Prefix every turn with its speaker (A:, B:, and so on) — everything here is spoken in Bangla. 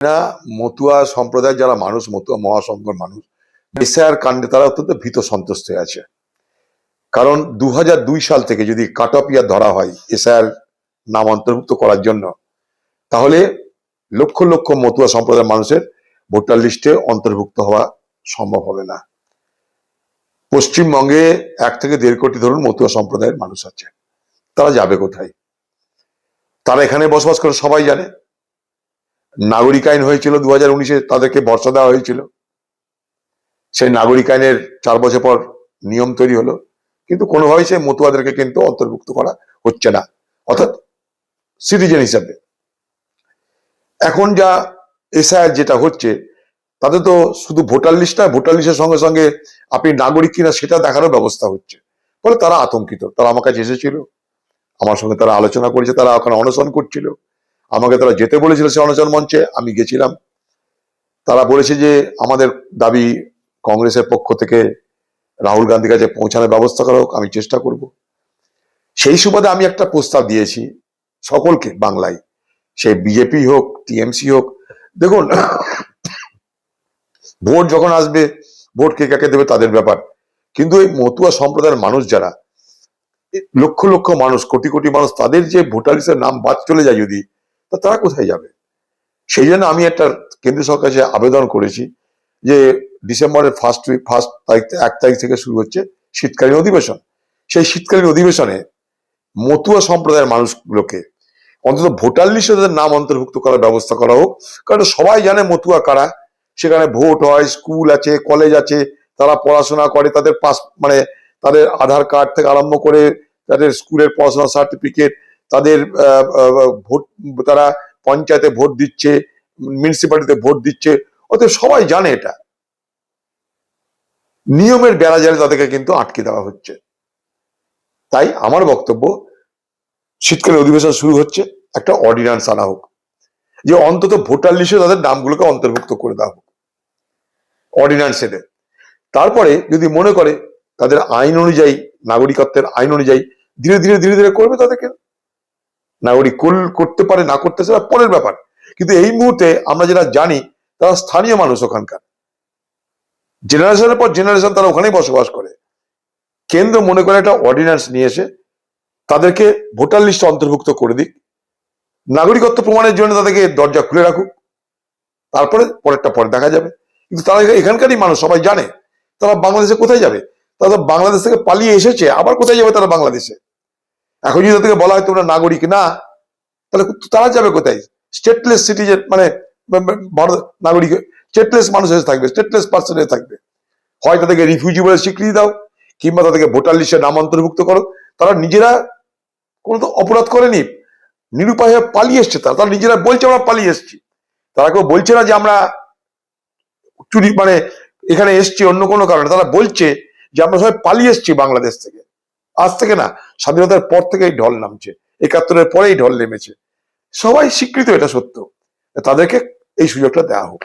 A: না, মতুয়া সম্প্রদায়ের যারা মানুষ, মতুয়া মহাসংঘর মানুষ, এসআইআর কাণ্ডে তারা অত্যন্ত ভীত সন্ত্রস্ত হয়ে আছে। কারণ 2002 সাল থেকে যদি কাট অফ ইয়ার ধরা হয় এসআইআর নাম অন্তর্ভুক্ত করার জন্য, তাহলে লক্ষ লক্ষ মতুয়া সম্প্রদায়ের মানুষের ভোটার লিস্টে অন্তর্ভুক্ত হওয়া সম্ভব হবে না। পশ্চিমবঙ্গে 1 থেকে 1.5 কোটি ধরুন মতুয়া সম্প্রদায়ের মানুষ আছে, তারা যাবে কোথায়? তারা এখানে বসবাস করে, সবাই জানে। নাগরিক আইন হয়েছিল 2019-এ, তাদেরকে ভরসা দেওয়া হয়েছিল। সেই নাগরিক আইনের 4 বছর পর নিয়ম তৈরি হলো, কিন্তু কোনোভাবেই সেই মতুয়াদেরকে কিন্তু অন্তর্ভুক্ত করা হচ্ছে না, অর্থাৎ সিটিজেন হিসাবে। এখন যা এসআইআর যেটা হচ্ছে, তাতে তো শুধু ভোটার লিস্ট না, ভোটার লিস্টের সঙ্গে সঙ্গে আপনি নাগরিক কিনা সেটা দেখারও ব্যবস্থা হচ্ছে। ফলে তারা আতঙ্কিত। তারা আমার কাছে এসেছিল, আমার সঙ্গে তারা আলোচনা করেছে, তারা ওখানে অনশন করছিল। আমাকে তারা যেতে বলেছিল সে অনশন মঞ্চে, আমি গেছিলাম। তারা বলেছে যে আমাদের দাবি কংগ্রেসের পক্ষ থেকে রাহুল গান্ধীর কাছে পৌঁছানোর ব্যবস্থা করা হোক, আমি চেষ্টা করব। সেই সুবাদে আমি একটা প্রস্তাব দিয়েছি সকলকে, বাংলায়, সে বিজেপি হোক, টিএমসি হোক। দেখুন, ভোট যখন আসবে, ভোট কে কাকে দেবে তাদের ব্যাপার, কিন্তু এই মতুয়া সম্প্রদায়ের মানুষ যারা, লক্ষ লক্ষ মানুষ, কোটি কোটি মানুষ, তাদের যে ভোটার লিস্টের নাম বাদ চলে যায় যদি, তারা কোথায় যাবে? সেই জন্য আমি একটা কেন্দ্র সরকারের কাছে আবেদন করেছি যে ডিসেম্বরের ফার্স্ট 1 তারিখ থেকে শুরু হচ্ছে শীতকালীন অধিবেশন। সেই শীতকালীন অধিবেশনে মতুয়া সম্প্রদায়ের মানুষগুলোকে অন্তত ভোটার লিস্টে তাদের নাম অন্তর্ভুক্ত করার ব্যবস্থা করা হোক। কারণ সবাই জানে মতুয়া কারা, সেখানে ভোট হয়, স্কুল আছে, কলেজ আছে, তারা পড়াশোনা করে, তাদের মানে তাদের আধার কার্ড থেকে আরম্ভ করে তাদের স্কুলের পড়াশোনা সার্টিফিকেট, তাদের ভোট, তারা পঞ্চায়েতে ভোট দিচ্ছে, মিউনিসিপ্যালিটিতে ভোট দিচ্ছে, অতএব সবাই জানে এটা। নিয়মের বেড়াজালে তাদেরকে কিন্তু আটকে দেওয়া হচ্ছে। তাই আমার বক্তব্য, শীতকালীন অধিবেশন শুরু হচ্ছে, একটা অর্ডিন্যান্স আনা হোক যে অন্তত ভোটার লিস্টে তাদের নামগুলোকে অন্তর্ভুক্ত করে দেওয়া হোক অর্ডিন্যান্স এনে। তারপরে যদি মনে করে তাদের আইন অনুযায়ী, নাগরিকত্বের আইন অনুযায়ী ধীরে ধীরে ধীরে ধীরে করবে, তাদেরকে নাগরিক করতে পারে, না করতে সেটা পরের ব্যাপার। কিন্তু এই মুহূর্তে আমরা যেটা জানি, তারা স্থানীয় মানুষ, ওখানকার জেনারেশনের পর জেনারেশন তারা ওখানেই বসবাস করে। কেন্দ্র মনে করে একটা অর্ডিন্যান্স নিয়ে এসে তাদেরকে ভোটার লিস্টে অন্তর্ভুক্ত করে দিক, নাগরিকত্ব প্রমাণের জন্য তাদেরকে দরজা খুলে রাখুক, তারপরে পরেরটা পরে দেখা যাবে। কিন্তু তারা এখানকারই মানুষ, সবাই জানে। তারা বাংলাদেশে কোথায় যাবে? তারা বাংলাদেশ থেকে পালিয়ে এসেছে, আবার কোথায় যাবে তারা বাংলাদেশে? এখন যদি তাদেরকে বলা হয় তোমরা নাগরিক না, তাহলে তারা যাবে কোথায়? স্টেটলেস সিটিজেন, মানে নাগরিক, স্টেটলেস মানুষ এসে থাকবে, স্টেটলেস পার্সন এসে থাকবে। হয় তাদেরকে রিফিউজি বলে স্বীকৃতি দাও, কিংবা তাদেরকে ভোটার লিস্টে নাম অন্তর্ভুক্ত করো। তারা নিজেরা কোনো তো অপরাধ করেনি, নিরুপায় হয়ে পালিয়ে এসছে। তারা নিজেরা বলছে আমরা পালিয়ে এসছি। তারা কেউ বলছে না যে আমরা চুরি, মানে এখানে এসছি অন্য কোনো কারণে। তারা বলছে যে আমরা সবাই পালিয়ে এসছি বাংলাদেশ থেকে। আজ থেকে না, স্বাধীনতার পর থেকে এই ঢল নামছে, 71-এর পরেই ঢল নেমেছে। সবাই স্বীকৃত, এটা সত্য। তাদেরকে এই সুযোগটা দেওয়া হোক।